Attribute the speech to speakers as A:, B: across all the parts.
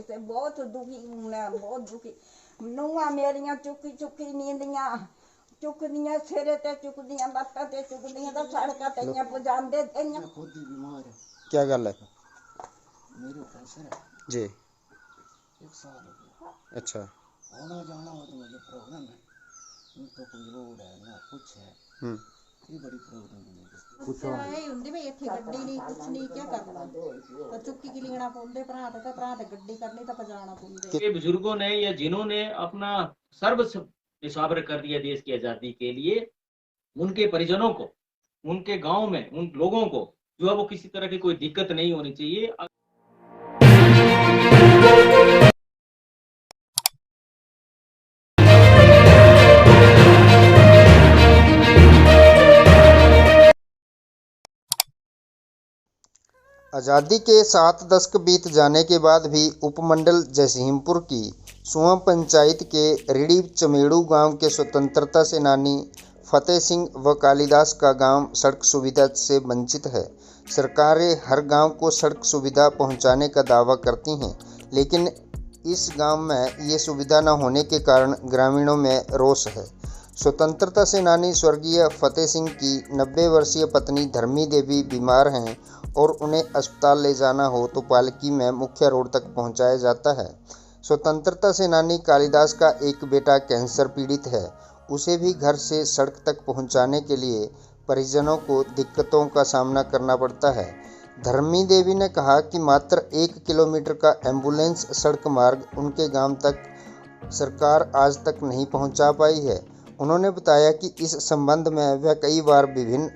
A: इसे बहुत दुखी हूँ मैं, बहुत दुखी। ਨੂੰਹਾਂ ਮੇਰੀਆਂ ਚੁੱਕੀ ਚੁੱਕੀ ਨੀਂਦੀਆਂ ਚੁੱਕਦੀਆਂ, ਸਿਰੇ ਤੇ ਚੁੱਕਦੀਆਂ, ਲੱਤਾਂ ਤੇ ਚੁੱਕਦੀਆਂ, ਤਾਂ ਸੜਕਾਂ ਤੇ ਪਜਾਂਦੇ ਤੇਈਆਂ।
B: खुद ही बीमार है।
C: क्या गल है?
B: मेरे कैंसर है
C: जी।
B: 1 साल हो गया।
C: अच्छा।
B: आना जाना हो तो मुझे प्रॉब्लम है, नहीं तो कोई रोड है ना कुछ है। ये बड़ी प्रॉब्लम है मुझे।
D: कुछ यही ਹੁੰਦੀ ਵੀ ਇੱਥੇ ਗੱਡੀ ਨਹੀਂ ਕੁਛ ਨਹੀਂ ਕੀ ਕਰਨਾ, ਤਾਂ ਚੁੱਕੀ ਕੀ ਲੈਣਾ ਪਉਂਦੇ ਭਰਾ ਤੇ ਗੱਡੀ करनी तो पजाना पौंदे।
E: ये बुजुर्गों ने या जिन्होंने अपना सर्वस्व निछावर कर दिया देश की आजादी के लिए, उनके परिजनों को, उनके गांव में उन लोगों को जो है वो किसी तरह की कोई दिक्कत नहीं होनी चाहिए।
C: आज़ादी के 7 दशक बीत जाने के बाद भी उपमंडल जसीमपुर की सुआ पंचायत के रिड़ी चमेड़ू गांव के स्वतंत्रता सेनानी फतेह सिंह व कालिदास का गांव सड़क सुविधा से वंचित है। सरकारें हर गांव को सड़क सुविधा पहुंचाने का दावा करती हैं, लेकिन इस गांव में ये सुविधा न होने के कारण ग्रामीणों में रोष है। स्वतंत्रता सेनानी स्वर्गीय फतेह सिंह की 90 वर्षीय पत्नी धर्मी देवी बीमार हैं और उन्हें अस्पताल ले जाना हो तो पालकी में मुख्य रोड तक पहुंचाया जाता है। स्वतंत्रता सेनानी कालिदास का एक बेटा कैंसर पीड़ित है, उसे भी घर से सड़क तक पहुंचाने के लिए परिजनों को दिक्कतों का सामना करना पड़ता है। धर्मी देवी ने कहा कि मात्र 1 किलोमीटर का एम्बुलेंस सड़क मार्ग उनके गांव तक सरकार आज तक नहीं पहुंचा पाई है। उन्होंने बताया कि इस संबंध में वह कई बार विभिन्न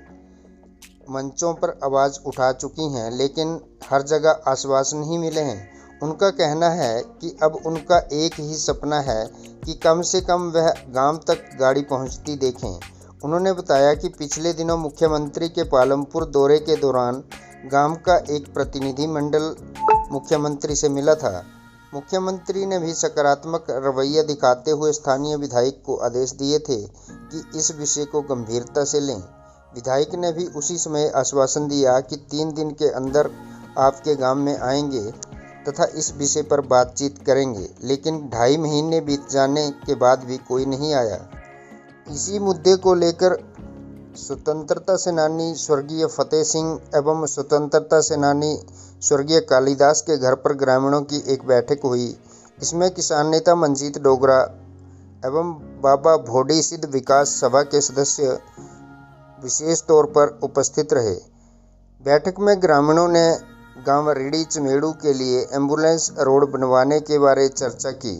C: मंचों पर आवाज़ उठा चुकी हैं, लेकिन हर जगह आश्वासन ही मिले हैं। उनका कहना है कि अब उनका एक ही सपना है कि कम से कम वह गांव तक गाड़ी पहुंचती देखें। उन्होंने बताया कि पिछले दिनों मुख्यमंत्री के पालमपुर दौरे के दौरान गांव का एक प्रतिनिधि मंडल मुख्यमंत्री से मिला था। मुख्यमंत्री ने भी सकारात्मक रवैया दिखाते हुए स्थानीय विधायक को आदेश दिए थे कि इस विषय को गंभीरता से लें। विधायक ने भी उसी समय आश्वासन दिया कि 3 दिन के अंदर आपके गांव में आएंगे तथा इस विषय पर बातचीत करेंगे, लेकिन 2.5 महीने बीत जाने के बाद भी कोई नहीं आया। इसी मुद्दे को लेकर स्वतंत्रता सेनानी स्वर्गीय फतेह सिंह एवं स्वतंत्रता सेनानी स्वर्गीय कालिदास के घर पर ग्रामीणों की एक बैठक हुई। इसमें किसान नेता मंजीत डोगरा एवं बाबा भोडी सिद्ध विकास सभा के सदस्य विशेष तौर पर उपस्थित रहे। बैठक में ग्रामीणों ने गांव रिड़ी चमेड़ू के लिए एम्बुलेंस रोड बनवाने के बारे चर्चा की।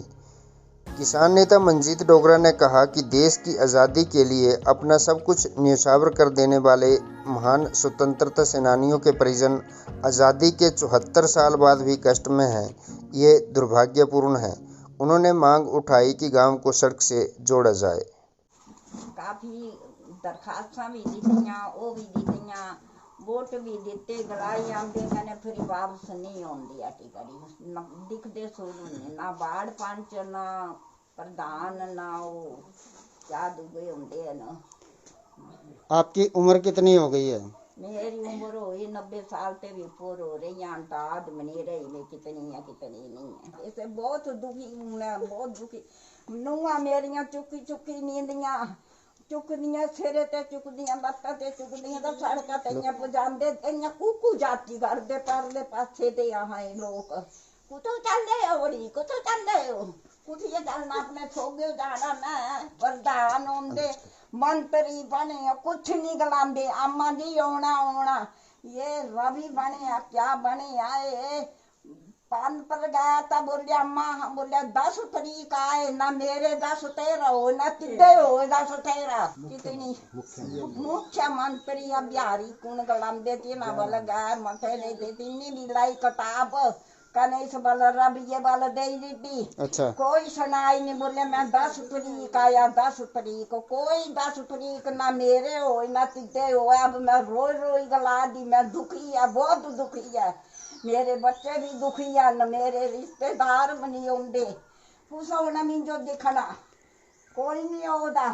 C: किसान नेता मंजीत डोगरा ने कहा कि देश की आज़ादी के लिए अपना सब कुछ न्यौछावर कर देने वाले महान स्वतंत्रता सेनानियों के परिजन आज़ादी के 74 साल बाद भी कष्ट में हैं। ये दुर्भाग्यपूर्ण है। उन्होंने मांग उठाई कि गांव को सड़क से जोड़ा जाए।
A: काफ़ी दरखास्तां भी दित्तियां, वो भी दित्तियां, वोट भी दिते, गलाई आंदे मैंने फिर वापस नहीं आउंदी अटी करी न दिखदे सोनू ना बाड़ पंच ना प्रधान ना वो क्या दुगे होंदे न।
C: आपकी उम्र कितनी हो गई है?
A: मेरी उम्र हुई 90 साल ते भी ऊपर हो रही है। अंदाज मनी रही में कितनी है कितनी नहीं है। इसे बहुत दुखी हूँ मैं, बहुत दुखी। ਨੂੰਹਾਂ ਮੇਰੀਆਂ ਚੁੱਕੀ ਚੁੱਕੀ ਨੀਂਦੀਆਂ ਚੁੱਕਦੀਆਂ, ਸਿਰੇ ਤੇ ਚੁੱਕਦੀਆਂ, ਲੱਤਾਂ ਤੇ ਚੁੱਕਦੀਆਂ, ਤਾਂ ਸੜਕਾਂ ਤੇ ਪਜਾਂਦੇ ਤੇਈਆਂ। ਕੂਕੂ ਜਾਤੀ ਕਰਦੇ ਪਰਲੇ ਪਾਸੇ ਤੇ ਆਹਾਂ ਲੋਕ ਕੁੱਥੋਂ ਚੱਲੇ ਹੋ ਰੀ ਕੁੱਥੋਂ ਚੱਲੇ ਹੋ कुछ ये जाना अपने छोगे जाना मैं प्रधान होंगे मंत्री बने कुछ नहीं गलांदे अम्मा जी होना होना ये रवि बने क्या बने आए पान पर गया था बोले अम्मा बोले 10 तारीख आए ना मेरे 10 13 हो ना तिदे हो 10 13 कितनी मुख्यमंत्री बिहारी कौन गलांदे थी ना बोले गए मथे नहीं देती नहीं लाई कताब कनेश बल रब ये बल दे दी।
C: अच्छा।
A: कोई सुनाई नहीं। बोले मैं 10 तारीख आया 10 तारीख कोई 10 तारीख ना मेरे हो ना तिदे हो। अब मैं रोज रोज गला दी। मैं दुखी है बहुत दुखी है। मेरे बच्चे भी दुखी है न मेरे रिश्तेदार भी नहीं आते। पूछो न मिंजो दिखना कोई नहीं आता।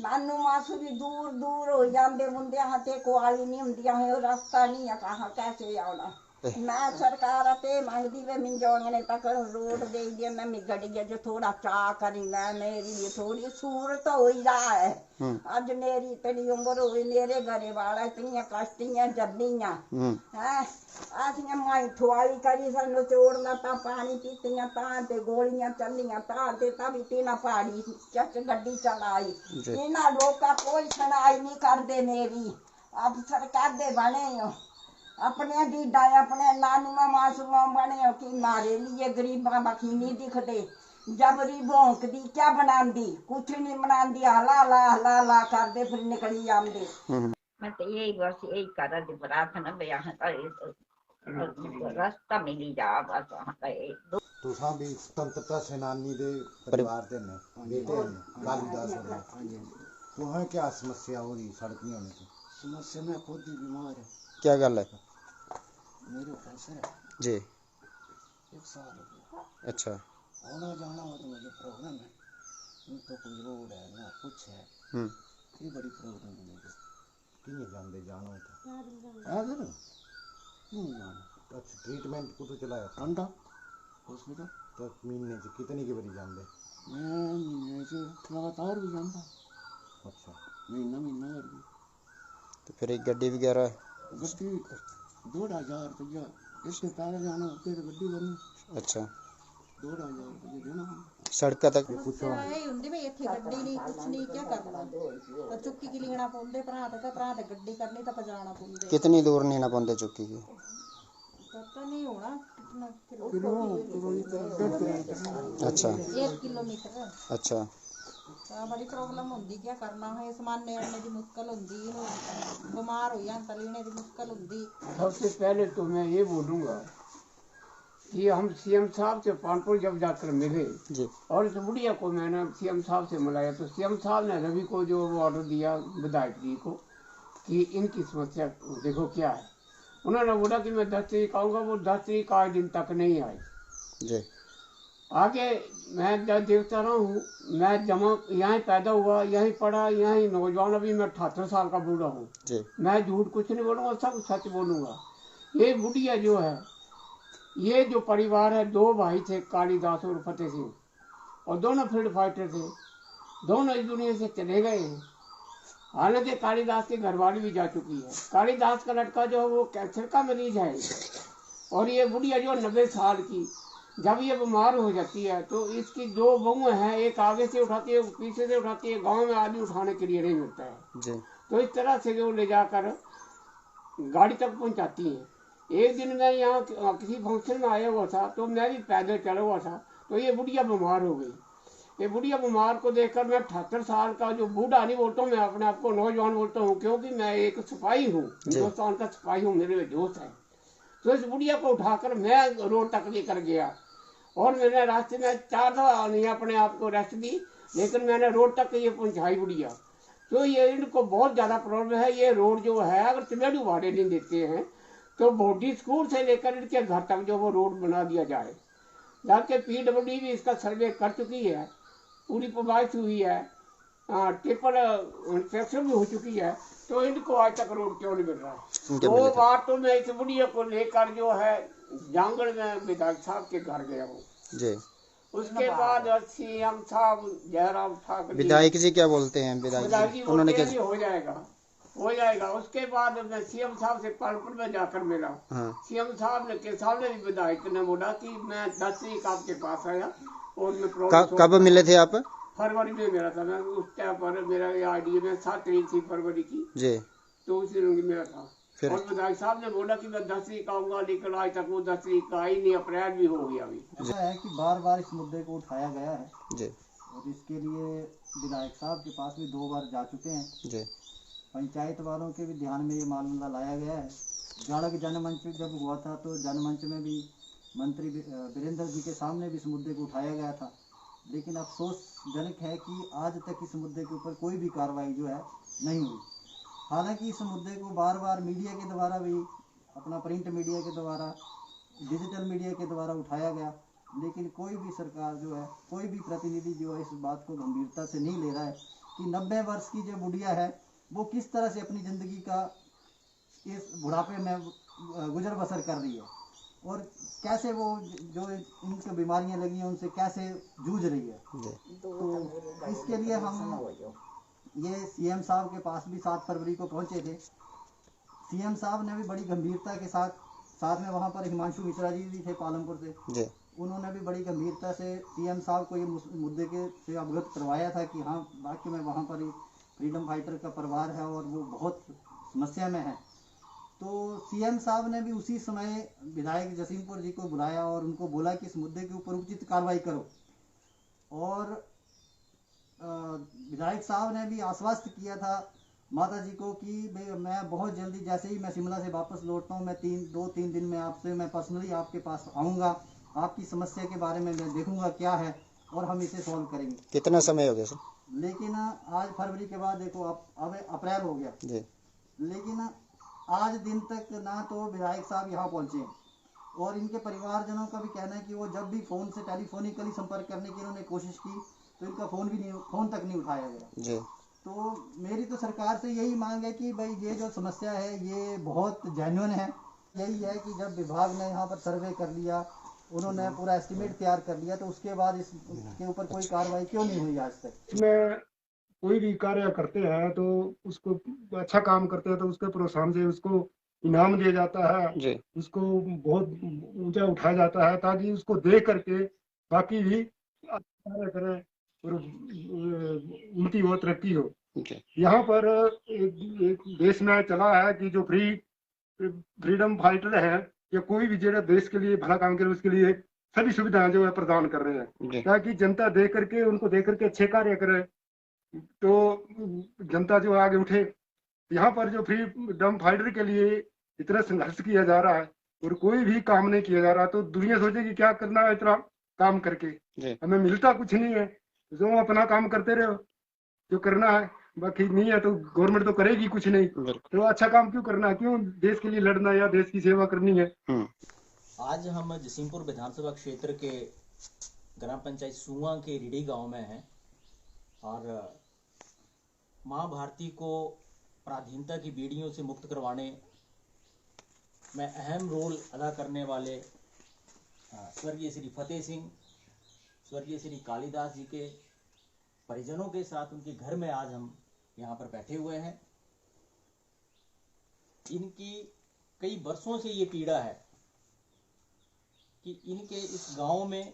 A: नानू मासू भी दूर दूर हो जाते मुंडे हाथे कुआली नहीं होंदियां रास्ता नहीं है कहाँ कैसे आना। मैं सरकार ते मंगदी वे मिंजोंगने तक रोड दे दिया मैं मिगड़ी जो थोड़ा चा करींगा मेरी भी थोड़ी सूरत हो ही रहा है। आज मेरी इतनी उम्र हुई मेरे घरे वाला इतनी कष्टियां जब्बियां हैं आज माई थुआली करी सन चोड़ना ता पानी पीतियां ता ते गोलियां चलियां ता ते तभी तीना पहाड़ी चक गड्डी चलाई इना लोका कोई सुनाई नहीं कर दे मेरी अब सरकार दे बने हो अपने दीदा अपने नानुआ मासूआ बने हो कि मारे लिए गरीबा बाकी नहीं दिखते जबरी भोंक दी क्या बनांदी कुछ नहीं बनांदी हला कर दे फिर निकली आंदे। मैं तो यही बस यही कर दी प्रार्थना बयान रास्ता मिली जा बस
B: तुसा भी स्वतंत्रता सेनानी दे परिवार दे ने बेटे ने कालीदास होरे तुहें क्या समस्या हो रही सड़क नहीं होने की? समस्या में खुद ही बीमार है।
C: क्या गल है?
B: मेरे कैंसर है
C: जी
B: 1 साल हो गया।
C: अच्छा
B: आना जाना हो तो मुझे प्रॉब्लम है नहीं तो कोई रोड है ना कुछ है ये बड़ी प्रॉब्लम है मुझे किने जानते जानो तो अगर नहीं जाना अच्छा ट्रीटमेंट को तो चलाया ठंडा हॉस्पिटल तो महीने से कितनी की बड़ी जानते मैं महीने से लगातार भी जानता। अच्छा महीना और भी
C: तो फिर एक गड्डी वगैरह
B: गड्डी 2000 रुपया इससे पहले जाना होते तो गड्डी बनी।
C: अच्छा
B: 2000 रुपया देना
C: सड़क तक
D: ਇਹ ਹੁੰਦੀ ਵੀ ਇੱਥੇ ਗੱਡੀ ਨਹੀਂ ਕੁਛ ਨਹੀਂ ਕੀ ਕਰਨਾ ਤਾਂ ਚੁੱਕੀ ਕੀ ਲਿਖਣਾ ਪਾਉਂਦੇ ਭਰਾ ਤੇ ਗੱਡੀ ਕਰਨੀ ਤਾਂ ਪਜਾਣਾ ਪਾਉਂਦੇ
C: कितनी दूर नीना पौंदे चुक्की की?
D: ਪਤਾ ਨਹੀਂ ਹੋਣਾ ਕਿੰਨਾ
C: अच्छा
D: 1 ਕਿਲੋਮੀਟਰ
C: अच्छा
D: ਤਾਂ ਬੜੀ ਪ੍ਰੋਬਲਮ ਹੁੰਦੀ ਕੀ ਕਰਨਾ ਹੈ ਸਮਾਨੇ ਆਉਣੇ ਦੀ ਮੁਸ਼ਕਲ ਹੁੰਦੀ ਇਹਨੂੰ ਬਿਮਾਰ ਹੋ ਜਾਂ ਤਲੀਣੇ ਦੀ ਮੁਸ਼ਕਲ ਹੁੰਦੀ।
F: सबसे पहले तो मैं ये बोलूँगा कि हम सीएम साहब से कानपुर जब जाकर मिले
C: जी
F: और इस बुढ़िया को मैंने सीएम साहब से मिलाया तो सीएम साहब ने रवि को जो ऑर्डर दिया विधायक जी को कि इनकी समस्या देखो क्या है। उन्होंने बोला कि मैं 10 तारीख आऊँगा वो 10 तारीख आज दिन तक नहीं आई।
C: जी
F: आगे मैं जब देखता रहा हूँ मैं जमा यहीं पैदा हुआ यहीं पढ़ा यहीं नौजवान अभी मैं 78 साल का बूढ़ा हूँ
C: जी
F: मैं झूठ कुछ नहीं बोलूँगा सब सच बोलूँगा। ये बुढ़िया जो है ये जो परिवार है 2 भाई थे कालीदास और फतेह सिंह और दोनों फील्ड फाइटर थे दोनों इस दुनिया से चले गए हैं। हालांकि कालीदास की घरवाली भी जा चुकी है। कालीदास का लड़का जो है वो कैंसर का मरीज है और ये बुढ़िया जो 90 साल की जब ये बीमार हो जाती है तो इसकी 2 बहुएं हैं एक आगे से उठाती है पीछे से उठाती है गांव में आदमी उठाने के लिए नहीं मिलता है
C: जी
F: तो इस तरह से वो ले जाकर गाड़ी तक पहुंचाती है। एक दिन मैं यहाँ किसी फंक्शन में आया हुआ था तो मैं भी पैदल चला हुआ था तो ये बुढ़िया बीमार हो गई। ये बुढ़िया बीमार को देखकर मैं 78 साल का जो बूढ़ा नहीं बोलता हूँ मैं अपने आप को नौजवान बोलता हूँ क्योंकि मैं एक सिपाही हूँ हिंदुस्तान का सिपाही हूँ मेरे दोस्त है। तो इस बुढ़िया को उठाकर मैं रोड तक लेकर गया और मैंने रास्ते में 4 दफा नहीं अपने आप को रेस्ट दी लेकिन मैंने रोड तक ये पहुँचाई बुढ़िया। तो ये इनको बहुत ज़्यादा प्रॉब्लम है। ये रोड जो है अगर चमेड़ू भाड़े नहीं देते हैं तो बोडी स्कूल से लेकर इनके घर तक जो वो रोड बना दिया जाए। जबकि PWD भी इसका सर्वे कर चुकी है पूरी प्रभावित हुई है ट्रिपल इंस्पेक्शन भी हो चुकी है तो इनको आज तक रोड क्यों नहीं मिल रहा है। 2 बार तो मैं इस बुढ़िया को लेकर जो है जांगड़ में विधायक साहब के घर गया हूँ
C: जी
F: उसके बाद सीएम साहब जयराम ठाकुर
C: विधायक जी क्या बोलते हैं?
F: विधायक जी
C: उन्होंने
F: बोलते
C: क्या
F: हैं हो जाएगा। उसके बाद मैं सीएम साहब से कानपुर में जाकर मिला।
C: हाँ
F: सीएम साहब ने के सामने भी विधायक ने बोला कि मैं 10 तारीख आपके पास आया और मैं
C: कब मिले थे आप?
F: फरवरी में मेरा था। मैं उस टाइम पर मेरा आईडी में 7 तारीख थी फरवरी की
C: जी
F: तो उस दिन मेरा था
C: फिर?
F: और विधायक साहब ने बोला कि मैं 10 तारीख आऊंगा लेकिन आज तक वो 10 तारीख का ही नहीं अप्रैल भी हो गया अभी।
G: ऐसा है कि बार बार इस मुद्दे को उठाया गया है
C: जी
G: और इसके लिए विधायक साहब के पास भी 2 बार जा चुके हैं।
C: जी
G: पंचायत वालों के भी ध्यान में ये मामला लाया गया है। जाड़क जनमंच जब हुआ था तो जनमंच में भी मंत्री वीरेंद्र जी के सामने भी इस मुद्दे को उठाया गया था लेकिन अफसोसजनक है कि आज तक इस मुद्दे के ऊपर कोई भी कार्रवाई जो है नहीं हुई। हालांकि इस मुद्दे को बार बार मीडिया के द्वारा भी अपना प्रिंट मीडिया के द्वारा डिजिटल मीडिया के द्वारा उठाया गया लेकिन कोई भी सरकार जो है कोई भी प्रतिनिधि जो है इस बात को गंभीरता से नहीं ले रहा है कि 90 वर्ष की जो बुढ़िया है वो किस तरह से अपनी ज़िंदगी का इस बुढ़ापे में गुजर बसर कर रही है और कैसे वो जो इनको बीमारियां लगी हैं उनसे कैसे जूझ रही है। तो इसके लिए हम ये सीएम साहब के पास भी 7 फरवरी को पहुंचे थे। सीएम साहब ने भी बड़ी गंभीरता के साथ में वहाँ पर हिमांशु मिश्रा जी भी थे पालमपुर से, उन्होंने भी बड़ी गंभीरता से सीएम साहब को ये मुद्दे के से अवगत करवाया था कि हाँ वाकई में वहाँ पर फ्रीडम फाइटर का परिवार है और वो बहुत समस्या में है। तो सीएम साहब ने भी उसी समय विधायक जसीमपुर जी को बुलाया और उनको बोला कि इस मुद्दे के ऊपर उचित कार्रवाई करो। और विधायक साहब ने भी आश्वस्त किया था माता जी को कि मैं बहुत जल्दी जैसे ही मैं शिमला से वापस लौटता हूँ मैं 2-3 दिन में आपसे मैं पर्सनली आपके पास आऊँगा, आपकी समस्या के बारे में मैं देखूंगा क्या है और हम इसे सॉल्व करेंगे।
C: कितना समय हो गया सर?
G: लेकिन आज फरवरी के बाद देखो अब अप्रैल हो गया
C: जी।
G: लेकिन आज दिन तक ना तो विधायक साहब यहाँ पहुँचे और इनके परिवारजनों का भी कहना है कि वो जब भी फ़ोन से टेलीफोनिकली संपर्क करने की इन्होंने कोशिश की तो इनका फ़ोन तक नहीं उठाया गया
C: जी।
G: तो मेरी तो सरकार से यही मांग है कि भाई ये जो समस्या है ये बहुत जेन्युइन है। यही है कि जब विभाग ने यहाँ पर सर्वे कर लिया, उन्होंने पूरा एस्टिमेट तैयार कर लिया, तो उसके बाद इसके ऊपर कोई कार्रवाई क्यों नहीं हुई आज तक?
H: इसमें कोई भी कार्य करते हैं तो उसको अच्छा काम करते हैं तो उसके प्रोत्साहन से उसको इनाम दिया जाता है
C: जी।
H: उसको बहुत ऊंचा उठाया जाता है ताकि उसको देख करके बाकी भी कार्य करें और उनकी वो तरक्की हो। यहाँ पर एक देश में चला है कि जो फ्रीडम फाइटर है या कोई भी जो देश के लिए भला काम करे उसके लिए सभी सुविधाएं जो है प्रदान कर रहे हैं ताकि जनता देख करके उनको देख करके अच्छे कार्य करे तो जनता जो आगे उठे। यहाँ पर जो फ्रीडम फाइटर के लिए इतना संघर्ष किया जा रहा है और कोई भी काम नहीं किया जा रहा तो दुनिया सोचेगी क्या करना है इतना काम करके, हमें मिलता कुछ नहीं है, जो अपना काम करते रहो जो करना है, बाकी नहीं है तो गवर्नमेंट तो करेगी कुछ नहीं, तो अच्छा काम क्यों करना है, क्यों देश के लिए लड़ना या देश की सेवा करनी है।
E: आज हम जसीमपुर विधानसभा क्षेत्र के ग्राम पंचायत सुआ के रिडी गांव में हैं और मां भारती को पराधीनता की बेड़ियों से मुक्त करवाने में अहम रोल अदा करने वाले स्वर्गीय श्री फतेह सिंह, स्वर्गीय श्री कालिदास जी के परिजनों के साथ उनके घर में आज हम यहाँ पर बैठे हुए हैं। इनकी कई वर्षों से ये पीड़ा है कि इनके इस गांव में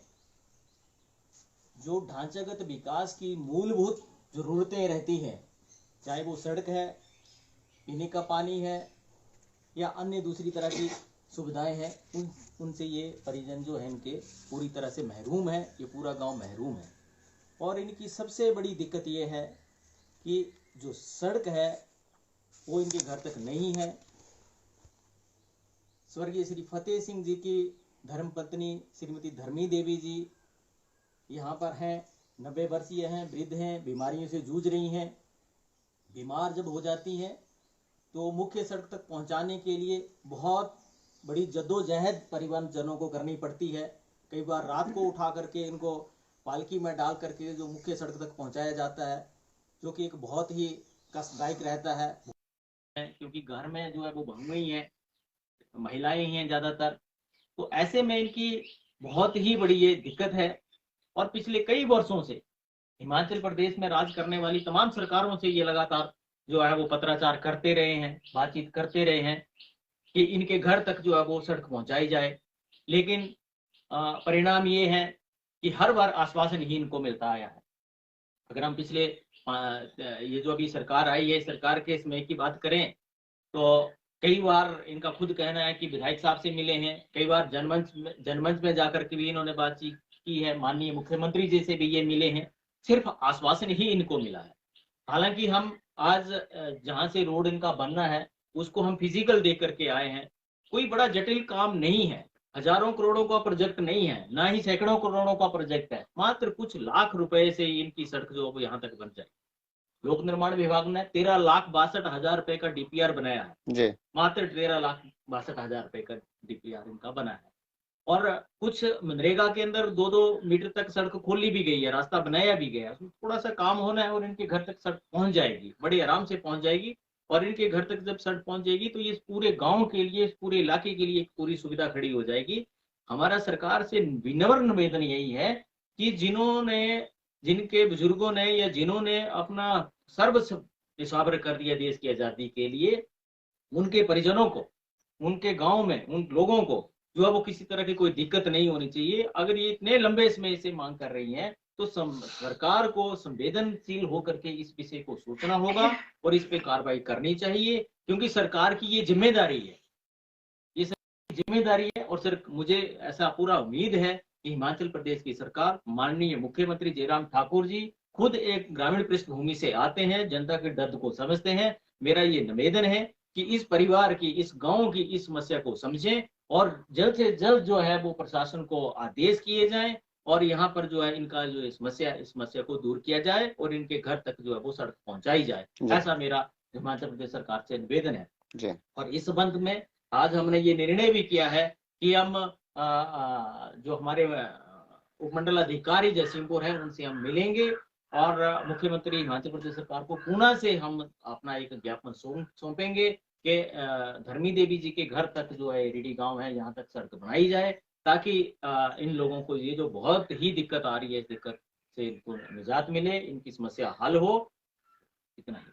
E: जो ढांचागत विकास की मूलभूत जरूरतें रहती हैं, चाहे वो सड़क है, पीने का पानी है या अन्य दूसरी तरह की सुविधाएं हैं, उनसे ये परिजन जो है इनके पूरी तरह से महरूम है, ये पूरा गांव महरूम है। और इनकी सबसे बड़ी दिक्कत ये है कि जो सड़क है वो इनके घर तक नहीं है। स्वर्गीय श्री फतेह सिंह जी की धर्मपत्नी श्रीमती धर्मी देवी जी यहाँ पर हैं, 90 वर्षीय हैं, वृद्ध हैं, बीमारियों से जूझ रही हैं। बीमार जब हो जाती हैं तो मुख्य सड़क तक पहुंचाने के लिए बहुत बड़ी जद्दोजहद परिवहन जनों को करनी पड़ती है। कई बार रात को उठा करके इनको पालकी में डाल करके जो मुख्य सड़क तक पहुंचाया जाता है, जो कि एक बहुत ही कष्टदायक रहता है, क्योंकि घर में जो है वो बहुएं ही हैं, महिलाएं ही हैं ज़्यादातर। तो ऐसे में इनकी बहुत ही बड़ी ये दिक्कत है। और पिछले कई वर्षों से हिमाचल प्रदेश में राज करने वाली तमाम सरकारों से ये लगातार जो है वो पत्राचार करते रहे हैं, बातचीत करते रहे हैं कि इनके घर तक जो है वो सड़क पहुंचाई जाए, लेकिन परिणाम ये है कि हर बार आश्वासन ही इनको मिलता आया है। अगर हम पिछले ये जो अभी सरकार आई है, सरकार के समय की बात करें तो कई बार इनका खुद कहना है कि विधायक साहब से मिले हैं, कई बार जनमंच में जाकर के भी इन्होंने बातचीत की है, माननीय मुख्यमंत्री जी से भी ये मिले हैं, सिर्फ आश्वासन ही इनको मिला है। हालांकि हम आज जहां से रोड इनका बनना है उसको हम फिजिकल देख करके आए हैं। कोई बड़ा जटिल काम नहीं है, हजारों करोड़ो62 का प्रोजेक्ट नहीं है, ना ही सैकड़ों करोड़ों का प्रोजेक्ट है, मात्र कुछ लाख रुपए से इनकी सड़क जो है यहाँ तक बन जाए। लोक निर्माण विभाग ने 13,62,000 रुपए का डीपीआर बनाया है, मात्र 13,62,000 रुपए का डीपीआर इनका बना है। और कुछ मनरेगा के अंदर 2-2 मीटर तक सड़क खोली भी गई है, रास्ता बनाया भी गया है। थोड़ा सा काम होना है और इनके घर तक सड़क पहुंच जाएगी, बड़े आराम से पहुंच जाएगी। और इनके घर तक जब सड़क पहुंच जाएगी तो ये पूरे गांव के लिए, पूरे इलाके के लिए एक पूरी सुविधा खड़ी हो जाएगी। हमारा सरकार से विनम्र निवेदन यही है कि जिनके बुजुर्गों ने या जिन्होंने अपना सर्वस्व निछावर कर दिया देश की आजादी के लिए, उनके परिजनों को, उनके गांव में उन लोगों को जो है वो किसी तरह की कोई दिक्कत नहीं होनी चाहिए। अगर ये इतने लंबे समय से मांग कर रही हैं तो सरकार को संवेदनशील होकर के इस विषय को सोचना होगा और इस पे कार्रवाई करनी चाहिए, क्योंकि सरकार की ये जिम्मेदारी है, ये जिम्मेदारी है। और सर मुझे ऐसा पूरा उम्मीद है कि हिमाचल प्रदेश की सरकार, माननीय मुख्यमंत्री जयराम ठाकुर जी खुद एक ग्रामीण पृष्ठभूमि से आते हैं, जनता के दर्द को समझते हैं। मेरा ये निवेदन है कि इस परिवार की, इस गांव की इस समस्या को समझें और जल्द से जल्द जो है वो प्रशासन को आदेश किए जाएं और यहाँ पर जो है इनका जो इस समस्या को दूर किया जाए और इनके घर तक जो है वो सड़क पहुंचाई जाए। ऐसा मेरा हिमाचल प्रदेश सरकार से निवेदन है। और इस संबंध में आज हमने ये निर्णय भी किया है कि हम जो हमारे उपमंडल अधिकारी जयसिंहपुर है उनसे हम मिलेंगे और मुख्यमंत्री हिमाचल प्रदेश सरकार को पुणे से हम अपना एक ज्ञापन सौंपेंगे कि धर्मी देवी जी के घर तक जो है रेडी गांव है, यहाँ तक सड़क बनाई जाए, ताकि इन लोगों को ये जो बहुत ही दिक्कत आ रही है, इस दिक्कत से इनको निजात मिले, इनकी समस्या हल हो। इतना ही।